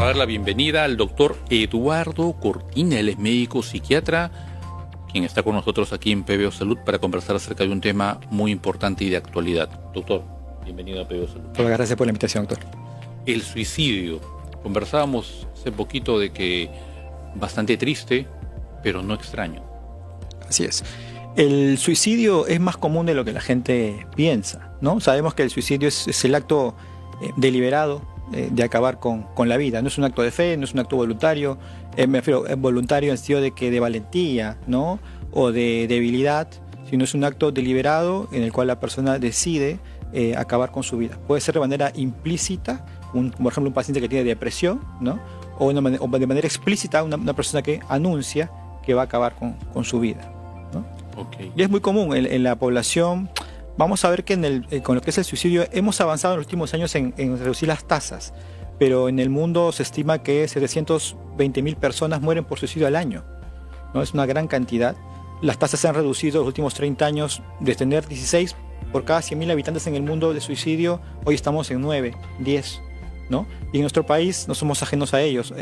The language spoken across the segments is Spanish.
dar la bienvenida al doctor Eduardo Cortina. Él es médico psiquiatra, quien está con nosotros aquí en PBO Salud para conversar acerca de un tema muy importante y de actualidad. Doctor, bienvenido a PBO Salud. Muchas gracias por la invitación, doctor. El suicidio. Conversábamos hace poquito de que bastante triste, pero no extraño. Así es. El suicidio es más común de lo que la gente piensa, ¿no? Sabemos que el suicidio es el acto deliberado de acabar con la vida. No es un acto de fe, no es un acto voluntario. Me refiero voluntario en el sentido de que de valentía, ¿no? O de debilidad, sino es un acto deliberado en el cual la persona decide acabar con su vida. Puede ser de manera implícita, por ejemplo, un paciente que tiene depresión, ¿no? O de manera explícita, una persona que anuncia que va a acabar con su vida, ¿no? Okay. Y es muy común en la población. Vamos a ver que con lo que es el suicidio hemos avanzado en los últimos años en reducir las tasas, pero en el mundo se estima que 720.000 personas mueren por suicidio al año, ¿no? Es una gran cantidad. Las tasas se han reducido en los últimos 30 años, de tener 16 por cada 100.000 habitantes en el mundo de suicidio, hoy estamos en 9, 10, ¿no? Y en nuestro país no somos ajenos a ellos.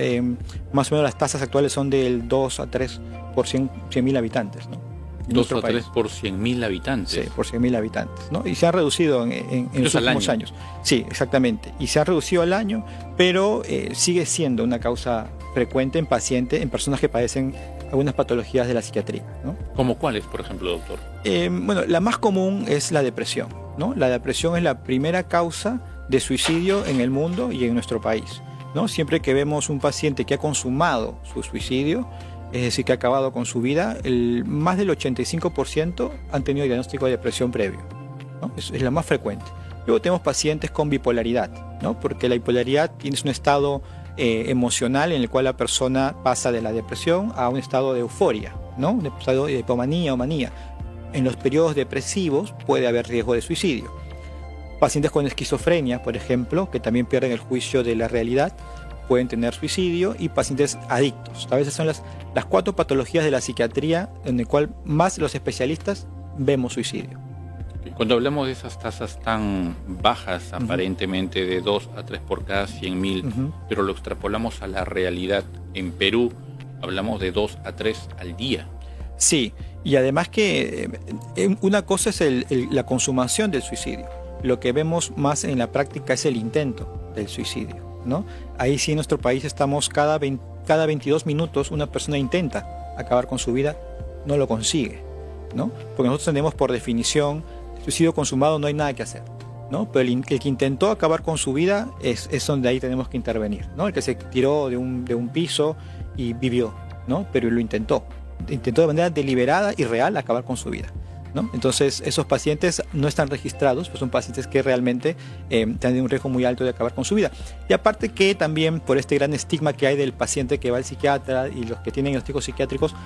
Más o menos las tasas actuales son del 2 a 3 por 100.000 habitantes, ¿no? 2 a 3 por 100.000 habitantes. Sí, por 100.000 habitantes, ¿no? Y se han reducido en los últimos años. Sí, exactamente. Y se ha reducido al año, pero sigue siendo una causa frecuente en pacientes, en personas que padecen algunas patologías de la psiquiatría, ¿no? ¿Cómo cuáles, por ejemplo, doctor? Bueno, la más común es la depresión, ¿no? La depresión es la primera causa de suicidio en el mundo y en nuestro país, ¿no? Siempre que vemos un paciente que ha consumado su suicidio, es decir, que ha acabado con su vida, más del 85% han tenido diagnóstico de depresión previo, ¿no? Es la más frecuente. Luego tenemos pacientes con bipolaridad, ¿no? Porque la bipolaridad es un estado emocional en el cual la persona pasa de la depresión a un estado de euforia, ¿no? Un estado de hipomanía o manía. En los periodos depresivos puede haber riesgo de suicidio. Pacientes con esquizofrenia, por ejemplo, que también pierden el juicio de la realidad, pueden tener suicidio, y pacientes adictos. A veces son las 4 patologías de la psiquiatría en el cual más los especialistas vemos suicidio. Cuando hablamos de esas tasas tan bajas, aparentemente de 2 a 3 por cada 100.000, pero lo extrapolamos a la realidad, en Perú hablamos de 2 a 3 al día. Sí, y además que una cosa es la consumación del suicidio. Lo que vemos más en la práctica es el intento del suicidio, ¿no? Ahí sí en nuestro país estamos cada 22 minutos una persona intenta acabar con su vida, no lo consigue, ¿no? Porque nosotros tenemos por definición suicidio consumado, no hay nada que hacer, ¿no? Pero el que intentó acabar con su vida es donde ahí tenemos que intervenir, ¿no? El que se tiró de un piso y vivió, ¿no? Pero lo intentó de manera deliberada y real acabar con su vida, ¿no? Entonces esos pacientes no están registrados, pues son pacientes que realmente tienen un riesgo muy alto de acabar con su vida. Y aparte que también por este gran estigma que hay del paciente que va al psiquiatra y los que tienen diagnósticos psiquiátricos,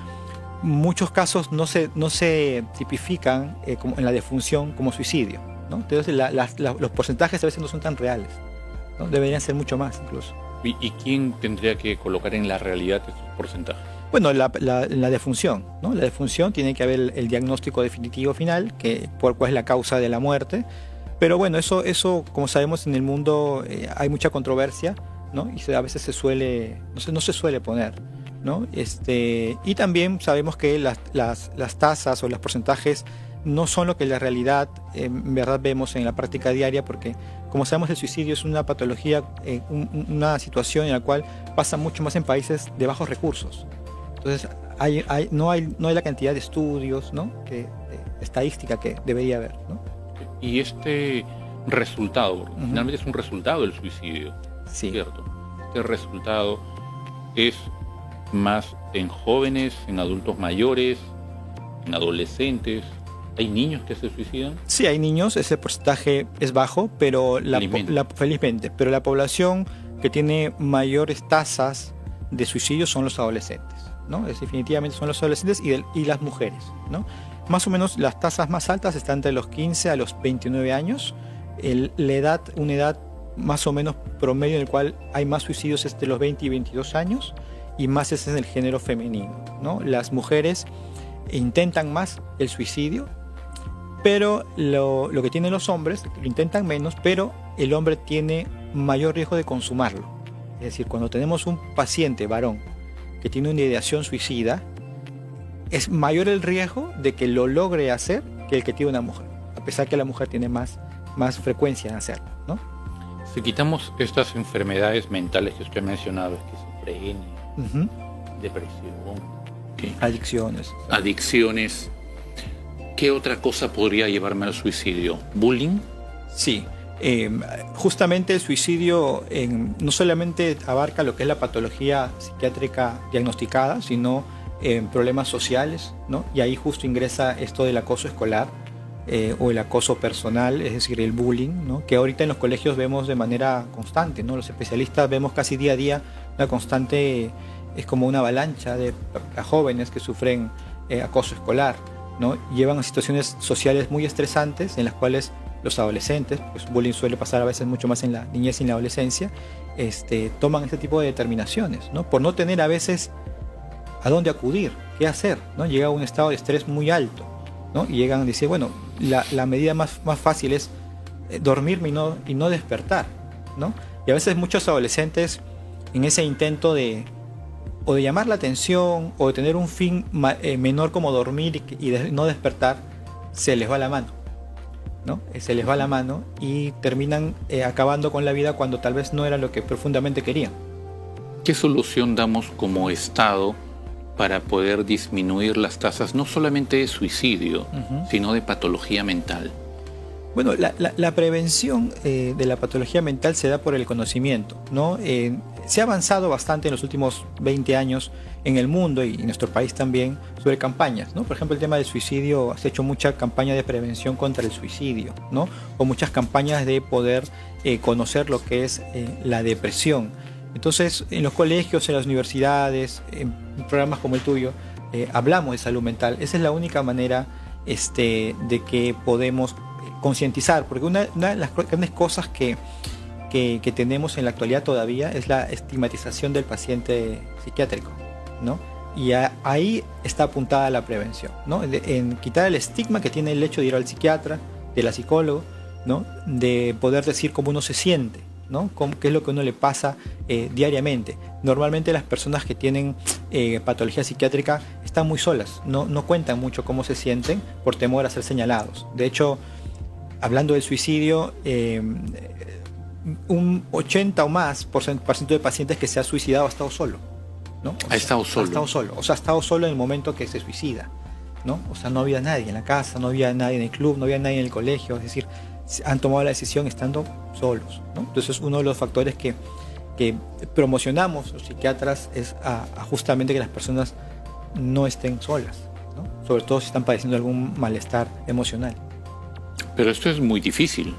muchos casos no se tipifican como en la defunción como suicidio, ¿no? Entonces los porcentajes a veces no son tan reales, ¿no? Deberían ser mucho más incluso. ¿Y quién tendría que colocar en la realidad estos porcentajes? Bueno, la defunción, ¿no? La defunción tiene que haber el diagnóstico definitivo final, por cuál es la causa de la muerte. Pero bueno, eso como sabemos en el mundo hay mucha controversia, ¿no? Y a veces no se suele poner, ¿no? Y también sabemos que las tasas o los porcentajes no son lo que en la realidad en verdad vemos en la práctica diaria, porque como sabemos el suicidio es una patología, una situación en la cual pasa mucho más en países de bajos recursos. Entonces no hay la cantidad de estudios, ¿no? Estadística que debería haber, ¿no? Y este resultado, porque finalmente es un resultado del suicidio, sí. ¿Cierto? Este resultado es más en jóvenes, en adultos mayores, en adolescentes. ¿Hay niños que se suicidan? Sí, hay niños, ese porcentaje es bajo, pero felizmente, pero la población que tiene mayores tasas de suicidio son los adolescentes, ¿no? Definitivamente son los adolescentes y las mujeres, ¿no? Más o menos las tasas más altas están entre los 15 a los 29 años. Una edad más o menos promedio en el cual hay más suicidios es de los 20 y 22 años, y más es en el género femenino, ¿no? Las mujeres intentan más el suicidio, pero lo que tienen los hombres, lo intentan menos, pero el hombre tiene mayor riesgo de consumarlo. Es decir, cuando tenemos un paciente varón que tiene una ideación suicida, es mayor el riesgo de que lo logre hacer que el que tiene una mujer, a pesar que la mujer tiene más frecuencia en hacerlo, ¿no? Si quitamos estas enfermedades mentales que usted ha mencionado, esquizofrenia, depresión, adicciones, ¿qué otra cosa podría llevarme al suicidio? ¿Bullying? Sí. Justamente el suicidio no solamente abarca lo que es la patología psiquiátrica diagnosticada, sino problemas sociales, ¿no? Y ahí justo ingresa esto del acoso escolar o el acoso personal, es decir, el bullying, ¿no? Que ahorita en los colegios vemos de manera constante, ¿no? Los especialistas vemos casi día a día una constante, es como una avalancha de jóvenes que sufren acoso escolar, ¿no? Llevan a situaciones sociales muy estresantes en las cuales los adolescentes, pues bullying suele pasar a veces mucho más en la niñez y en la adolescencia, toman este tipo de determinaciones, ¿no? Por no tener a veces a dónde acudir, qué hacer, ¿no? Llega a un estado de estrés muy alto, ¿no? Y llegan a decir, bueno, la medida más fácil es dormirme y no despertar, ¿no? Y a veces muchos adolescentes en ese intento de llamar la atención o de tener un fin menor como dormir y no despertar, se les va la mano, ¿no? Se les va la mano y terminan acabando con la vida cuando tal vez no era lo que profundamente querían. ¿Qué solución damos como Estado para poder disminuir las tasas no solamente de suicidio, sino de patología mental? Bueno, la prevención de la patología mental se da por el conocimiento, ¿no? Se ha avanzado bastante en los últimos 20 años en el mundo y en nuestro país también sobre campañas, ¿no? Por ejemplo, el tema del suicidio, se ha hecho mucha campaña de prevención contra el suicidio, ¿no? O muchas campañas de poder conocer lo que es la depresión. Entonces, en los colegios, en las universidades, en programas como el tuyo, hablamos de salud mental. Esa es la única manera de que podemos concientizar, porque una de las grandes cosas que tenemos en la actualidad todavía es la estigmatización del paciente psiquiátrico, ¿no? Y ahí está apuntada la prevención, ¿no? En quitar el estigma que tiene el hecho de ir al psiquiatra, de la psicóloga, ¿no? De poder decir cómo uno se siente, ¿no? Qué es lo que a uno le pasa diariamente. Normalmente las personas que tienen patología psiquiátrica están muy solas, no cuentan mucho cómo se sienten por temor a ser señalados. De hecho, hablando del suicidio, un 80 o más por ciento de pacientes que se ha suicidado ha estado solo, ¿no? Ha estado solo. O sea, ha estado solo en el momento que se suicida, ¿no? O sea, no había nadie en la casa, no había nadie en el club, no había nadie en el colegio, es decir, han tomado la decisión estando solos, ¿no? Entonces, uno de los factores que promocionamos los psiquiatras es justamente que las personas no estén solas, ¿no? Sobre todo si están padeciendo algún malestar emocional. Pero esto es muy difícil.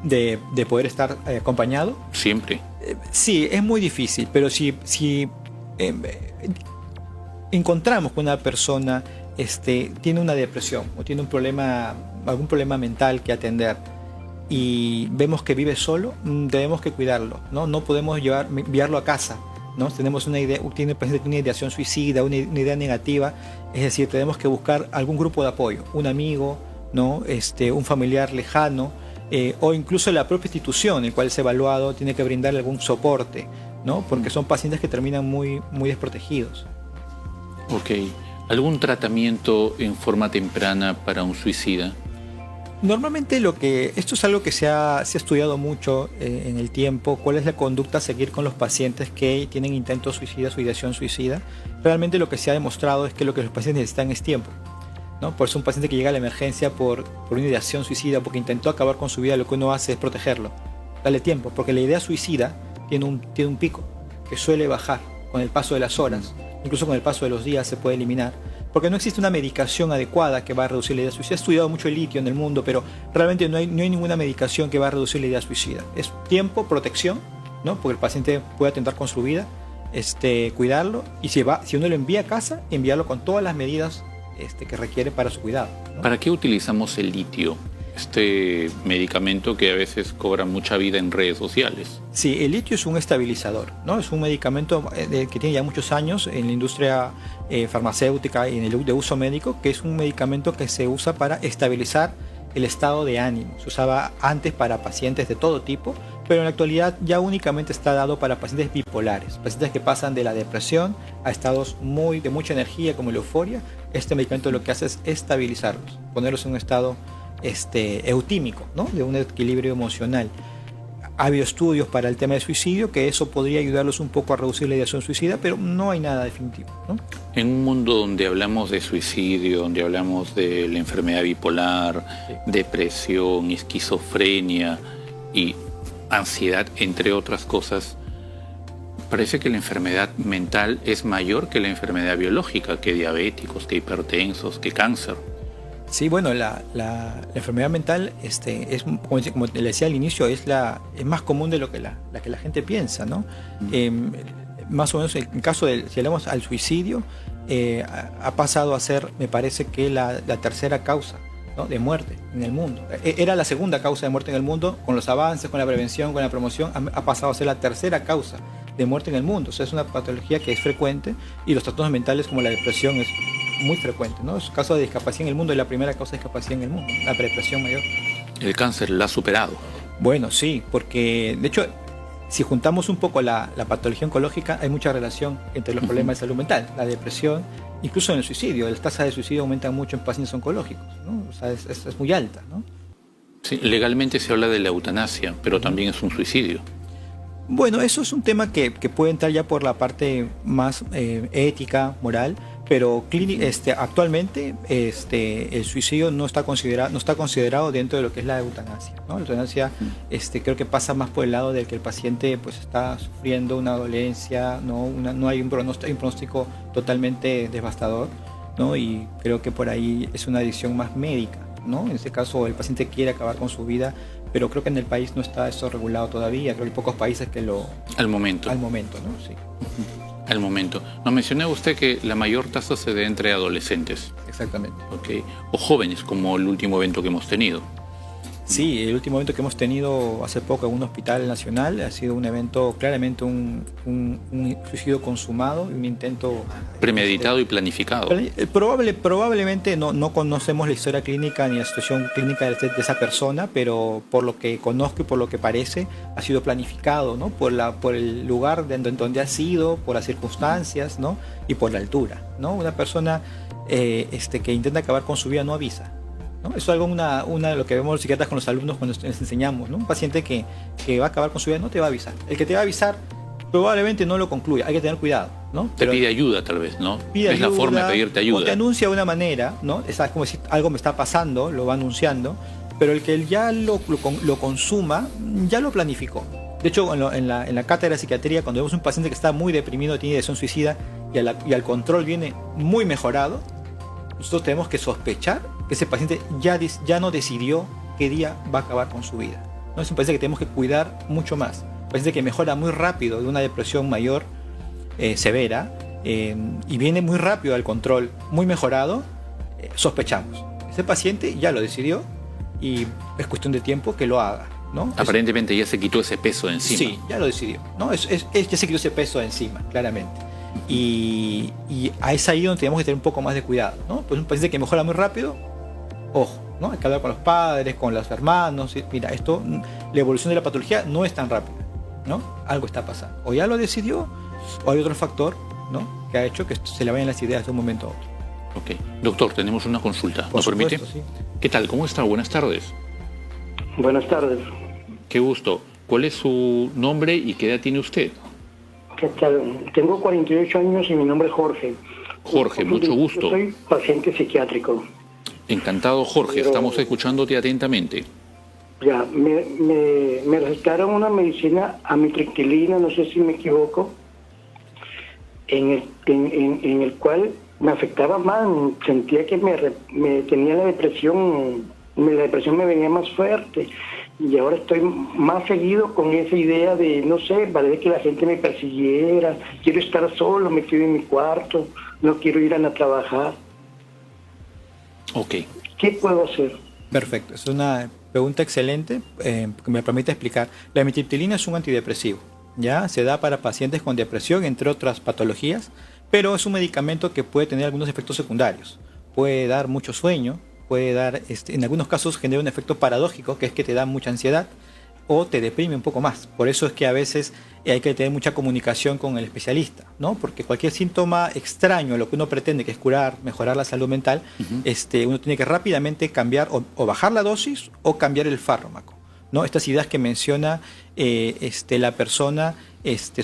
¿De poder estar acompañado? Siempre. Sí, es muy difícil, pero si encontramos que una persona tiene una depresión o tiene algún problema mental que atender y vemos que vive solo, debemos que cuidarlo, ¿no? No podemos enviarlo a casa, ¿no? Tenemos una idea, tiene una ideación suicida, una idea negativa, es decir, tenemos que buscar algún grupo de apoyo, un amigo, ¿no? Un familiar lejano, o incluso la propia institución en la cual es evaluado tiene que brindarle algún soporte, ¿no? Porque son pacientes que terminan muy desprotegidos. Ok. ¿Algún tratamiento en forma temprana para un suicida? Normalmente esto es algo que se ha estudiado mucho en el tiempo, cuál es la conducta a seguir con los pacientes que tienen intentos suicidas o ideación suicida. Realmente lo que se ha demostrado es que lo que los pacientes necesitan es tiempo, ¿no? Por eso un paciente que llega a la emergencia por una ideación suicida, porque intentó acabar con su vida, lo que uno hace es protegerlo. Dale tiempo, porque la idea suicida tiene un pico que suele bajar con el paso de las horas, incluso con el paso de los días se puede eliminar, porque no existe una medicación adecuada que va a reducir la idea suicida. Se ha estudiado mucho el litio en el mundo, pero realmente no hay ninguna medicación que va a reducir la idea suicida. Es tiempo, protección, ¿no? Porque el paciente puede atentar con su vida, cuidarlo, y si uno lo envía a casa, enviarlo con todas las medidas que requiere para su cuidado, ¿no? ¿Para qué utilizamos el litio? Este medicamento que a veces cobra mucha vida en redes sociales. Sí, el litio es un estabilizador, ¿no? Es un medicamento que tiene ya muchos años en la industria farmacéutica y en el de uso médico, que es un medicamento que se usa para estabilizar el estado de ánimo. Se usaba antes para pacientes de todo tipo, pero en la actualidad ya únicamente está dado para pacientes bipolares, pacientes que pasan de la depresión a estados de mucha energía como la euforia. Este medicamento lo que hace es estabilizarlos, ponerlos en un estado eutímico, ¿no? De un equilibrio emocional. Ha habido estudios para el tema del suicidio que eso podría ayudarlos un poco a reducir la ideación suicida, pero no hay nada definitivo, ¿no? En un mundo donde hablamos de suicidio, donde hablamos de la enfermedad bipolar, sí, depresión, esquizofrenia y ansiedad, entre otras cosas, parece que la enfermedad mental es mayor que la enfermedad biológica, que diabéticos, que hipertensos, que cáncer. Sí, bueno, la enfermedad mental es, como le decía al inicio, es más común de lo que la gente piensa, ¿no? Más o menos en caso si hablamos al suicidio, ha pasado a ser, me parece que la tercera causa, ¿no?, de muerte en el mundo. Era la segunda causa de muerte en el mundo, con los avances, con la prevención, con la promoción, ha pasado a ser la tercera causa de muerte en el mundo. O sea, es una patología que es frecuente y los trastornos mentales como la depresión es muy frecuente, ¿no? Es un caso de discapacidad en el mundo, es la primera causa de discapacidad en el mundo, la depresión mayor. ¿El cáncer la ha superado? Bueno, sí, porque de hecho, si juntamos un poco la patología oncológica, hay mucha relación entre los problemas de salud mental, la depresión, incluso en el suicidio. Las tasas de suicidio aumentan mucho en pacientes oncológicos, ¿no? O sea, es muy alta, ¿no? Sí, legalmente se habla de la eutanasia, pero también es un suicidio. Bueno, eso es un tema que puede entrar ya por la parte más ética, moral, pero actualmente el suicidio no está considerado dentro de lo que es la eutanasia, ¿no? La eutanasia creo que pasa más por el lado de que el paciente pues está sufriendo una dolencia, no hay un pronóstico totalmente devastador, ¿no? Y creo que por ahí es una decisión más médica, ¿no? En este caso el paciente quiere acabar con su vida, pero creo que en el país no está eso regulado todavía. Creo que hay pocos países que lo... Al momento, ¿no? Sí. Al momento. Nos mencionaba usted que la mayor tasa se da entre adolescentes. Exactamente. Okay. O jóvenes, como el último evento que hemos tenido. Sí, el último evento que hemos tenido hace poco en un hospital nacional ha sido un evento, claramente un suicidio consumado, un intento... Premeditado y planificado. Probablemente no conocemos la historia clínica ni la situación clínica de esa persona, pero por lo que conozco y por lo que parece, ha sido planificado, ¿no? Por el lugar donde ha sido, por las circunstancias, ¿no? Y por la altura, ¿no? Una persona que intenta acabar con su vida no avisa, ¿no? Eso es algo de lo que vemos los psiquiatras con los alumnos cuando les enseñamos, ¿no? Un paciente que va a acabar con su vida no te va a avisar. El que te va a avisar probablemente no lo concluya, hay que tener cuidado, ¿no? Te pide ayuda tal vez, ¿no? Es la forma de pedirte ayuda. O te anuncia de una manera, ¿no? Es como si algo me está pasando, lo va anunciando, pero el que ya lo consuma, ya lo planificó. De hecho, en la cátedra de psiquiatría, cuando vemos un paciente que está muy deprimido, tiene ideación suicida y al control viene muy mejorado, nosotros tenemos que sospechar que ese paciente ya no decidió qué día va a acabar con su vida, ¿no? Es un paciente que tenemos que cuidar mucho más. Un paciente que mejora muy rápido de una depresión mayor, severa, y viene muy rápido al control, muy mejorado, sospechamos. Ese paciente ya lo decidió y es cuestión de tiempo que lo haga, ¿no? Aparentemente ya se quitó ese peso de encima. Sí, ya lo decidió, ¿no? Ya se quitó ese peso de encima, claramente. Y es ahí donde tenemos que tener un poco más de cuidado, ¿no? Pues un paciente que mejora muy rápido, ojo, ¿no? Hay que hablar con los padres, con los hermanos. Mira, la evolución de la patología no es tan rápida, ¿no? Algo está pasando. O ya lo decidió, o hay otro factor, ¿no?, que ha hecho que se le vayan las ideas de un momento a otro. Ok. Doctor, tenemos una consulta. ¿Nos permite? Sí. ¿Qué tal? ¿Cómo está? Buenas tardes. Buenas tardes. Qué gusto. ¿Cuál es su nombre y qué edad tiene usted? ¿Qué tal? Tengo 48 años y mi nombre es Jorge. Jorge, mucho gusto. Yo soy paciente psiquiátrico. Encantado, Jorge. Estamos escuchándote atentamente. Ya, me recetaron una medicina amitriptilina, no sé si me equivoco, en el cual me afectaba más, sentía que me tenía la depresión me venía más fuerte, y ahora estoy más seguido con esa idea de, no sé, parece que la gente me persiguiera, quiero estar solo, me quedo en mi cuarto, no quiero ir a trabajar. Ok. ¿Qué puedo hacer? Perfecto, es una pregunta excelente que me permite explicar. La amitriptilina es un antidepresivo, ¿ya? Se da para pacientes con depresión, entre otras patologías, pero es un medicamento que puede tener algunos efectos secundarios. Puede dar mucho sueño, puede dar, en algunos casos genera un efecto paradójico, que es que te da mucha ansiedad o te deprime un poco más. Por eso es que a veces hay que tener mucha comunicación con el especialista, ¿no? Porque cualquier síntoma extraño, lo que uno pretende, que es curar, mejorar la salud mental, uno tiene que rápidamente cambiar o bajar la dosis o cambiar el fármaco, ¿no? Estas ideas que menciona la persona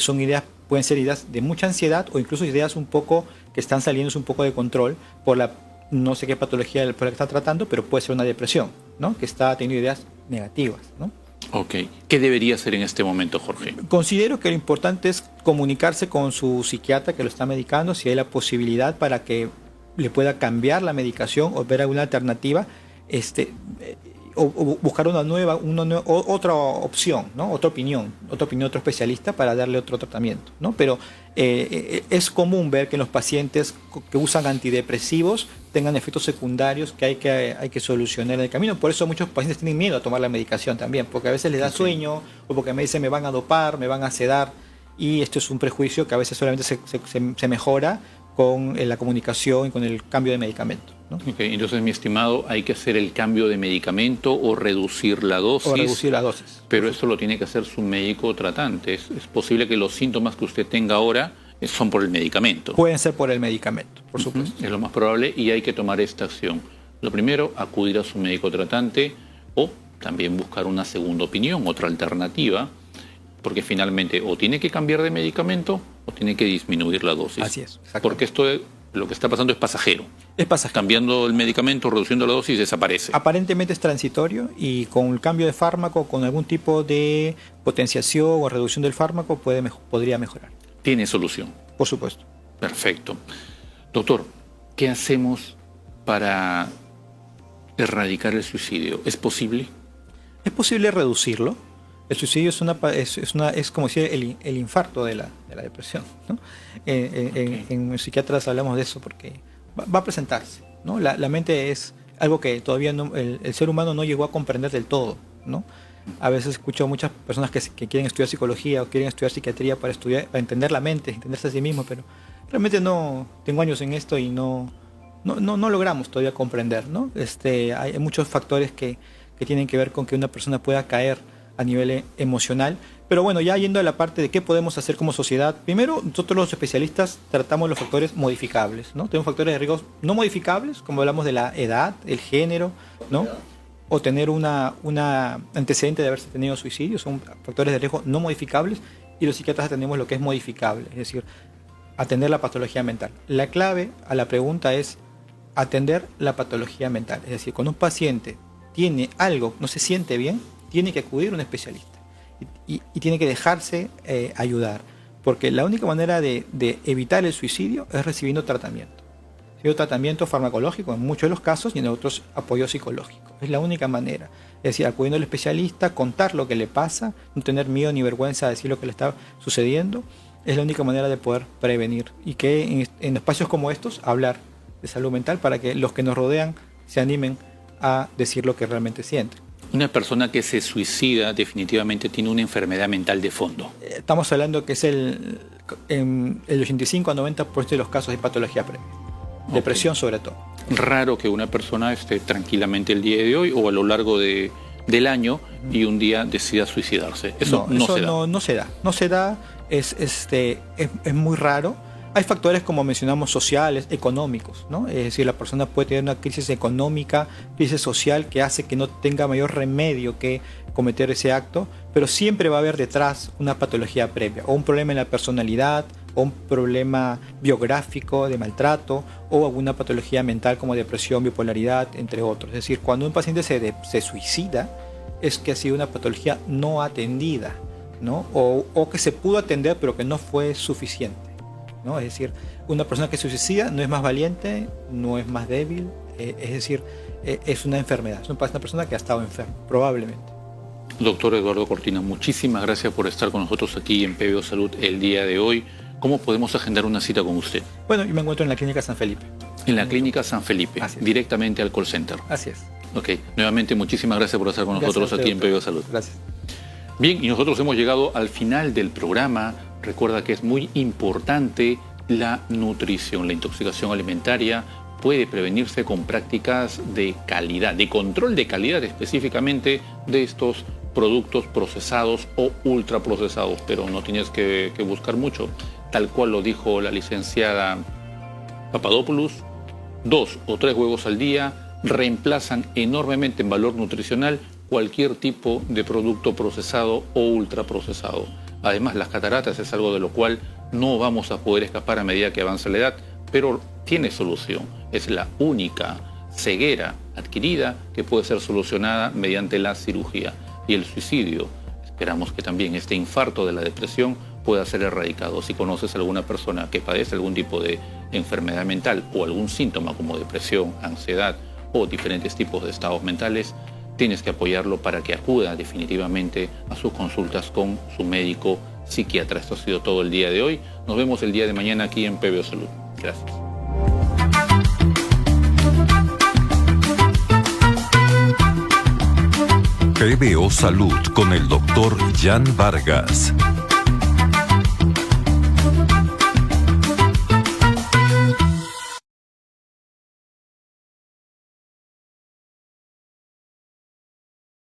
son ideas, pueden ser ideas de mucha ansiedad o incluso ideas un poco que están saliéndose un poco de control por la no sé qué patología por la que está tratando, pero puede ser una depresión, ¿no? Que está teniendo ideas negativas, ¿no? Ok. ¿Qué debería hacer en este momento, Jorge? Considero que lo importante es comunicarse con su psiquiatra que lo está medicando, si hay la posibilidad para que le pueda cambiar la medicación o ver alguna alternativa, o buscar otra opción, ¿no? Otra opinión, otro especialista para darle otro tratamiento, ¿no? Pero es común ver que los pacientes que usan antidepresivos tengan efectos secundarios que hay que solucionar en el camino. Por eso muchos pacientes tienen miedo a tomar la medicación también, porque a veces les da sueño o porque me dicen me van a dopar, me van a sedar, y esto es un prejuicio que a veces solamente se mejora con la comunicación y con el cambio de medicamento, ¿no? Okay, entonces, mi estimado, hay que hacer el cambio de medicamento o reducir la dosis. Pero esto lo tiene que hacer su médico tratante. Es posible que los síntomas que usted tenga ahora son por el medicamento. Pueden ser por el medicamento, por supuesto. Es lo más probable y hay que tomar esta acción. Lo primero, acudir a su médico tratante o también buscar una segunda opinión, otra alternativa, porque finalmente o tiene que cambiar de medicamento o tiene que disminuir la dosis. Así es, porque esto lo que está pasando es pasajero. Es pasajero. Cambiando el medicamento, reduciendo la dosis, desaparece. Aparentemente es transitorio y con el cambio de fármaco, con algún tipo de potenciación o reducción del fármaco, podría mejorar. ¿Tiene solución? Por supuesto. Perfecto. Doctor, ¿qué hacemos para erradicar el suicidio? ¿Es posible? Es posible reducirlo. El suicidio es como decir el infarto de la depresión, ¿no? En psiquiatras hablamos de eso porque va a presentarse, ¿no? La mente es algo que todavía el ser humano no llegó a comprender del todo, ¿no? A veces escucho a muchas personas que quieren estudiar psicología o quieren estudiar psiquiatría para entender la mente, entenderse a sí mismo, pero realmente no tengo años en esto y no logramos todavía comprender, ¿no? Hay muchos factores que tienen que ver con que una persona pueda caer a nivel emocional. Pero bueno, ya yendo a la parte de qué podemos hacer como sociedad, primero nosotros los especialistas tratamos los factores modificables, ¿no? Tenemos factores de riesgo no modificables, como hablamos de la edad, el género, ¿no? O tener una antecedente de haberse tenido suicidio, son factores de riesgo no modificables, y los psiquiatras atendemos lo que es modificable, es decir, atender la patología mental. La clave a la pregunta es atender la patología mental, es decir, cuando un paciente tiene algo, no se siente bien, tiene que acudir a un especialista y tiene que dejarse ayudar, porque la única manera de evitar el suicidio es recibiendo tratamiento. Tratamiento farmacológico en muchos de los casos y en otros apoyo psicológico. Es la única manera. Es decir, acudiendo al especialista, contar lo que le pasa, no tener miedo ni vergüenza de decir lo que le está sucediendo, es la única manera de poder prevenir. Y que en espacios como estos, hablar de salud mental para que los que nos rodean se animen a decir lo que realmente sienten. Una persona que se suicida definitivamente tiene una enfermedad mental de fondo. Estamos hablando que es el 85 a 90% de los casos de patología previa. Depresión sobre todo. Raro que una persona esté tranquilamente el día de hoy o a lo largo del año y un día decida suicidarse. Eso no se da. Es muy raro. Hay factores, como mencionamos, sociales, económicos, ¿no? Es decir, la persona puede tener una crisis económica, crisis social, que hace que no tenga mayor remedio que cometer ese acto, pero siempre va a haber detrás una patología previa, o un problema en la personalidad, o un problema biográfico de maltrato, o alguna patología mental como depresión, bipolaridad, entre otros. Es decir, cuando un paciente se suicida, es que ha sido una patología no atendida, ¿no? O que se pudo atender, pero que no fue suficiente, ¿no? Es decir, una persona que se suicida no es más valiente, no es más débil, es decir, es una enfermedad, es una persona que ha estado enferma, probablemente. Doctor Eduardo Cortina, muchísimas gracias por estar con nosotros aquí en PBO Salud el día de hoy. ¿Cómo podemos agendar una cita con usted? Bueno, yo me encuentro en la Clínica San Felipe. En la Clínica San Felipe, directamente al call center. Así es. Ok, nuevamente muchísimas gracias por estar con nosotros aquí en PBO Salud. Gracias. Bien, y nosotros hemos llegado al final del programa. Recuerda que es muy importante la nutrición, la intoxicación alimentaria puede prevenirse con prácticas de calidad, de control de calidad específicamente de estos productos procesados o ultraprocesados, pero no tienes que buscar mucho. Tal cual lo dijo la licenciada Papadopoulos, 2 o 3 huevos al día reemplazan enormemente en valor nutricional cualquier tipo de producto procesado o ultraprocesado. Además, las cataratas es algo de lo cual no vamos a poder escapar a medida que avance la edad, pero tiene solución. Es la única ceguera adquirida que puede ser solucionada mediante la cirugía. Y el suicidio, esperamos que también este infarto de la depresión pueda ser erradicado. Si conoces a alguna persona que padece algún tipo de enfermedad mental o algún síntoma como depresión, ansiedad o diferentes tipos de estados mentales, tienes que apoyarlo para que acuda definitivamente a sus consultas con su médico psiquiatra. Esto ha sido todo el día de hoy. Nos vemos el día de mañana aquí en PBO Salud. Gracias. PBO Salud con el Dr. Jan Vargas.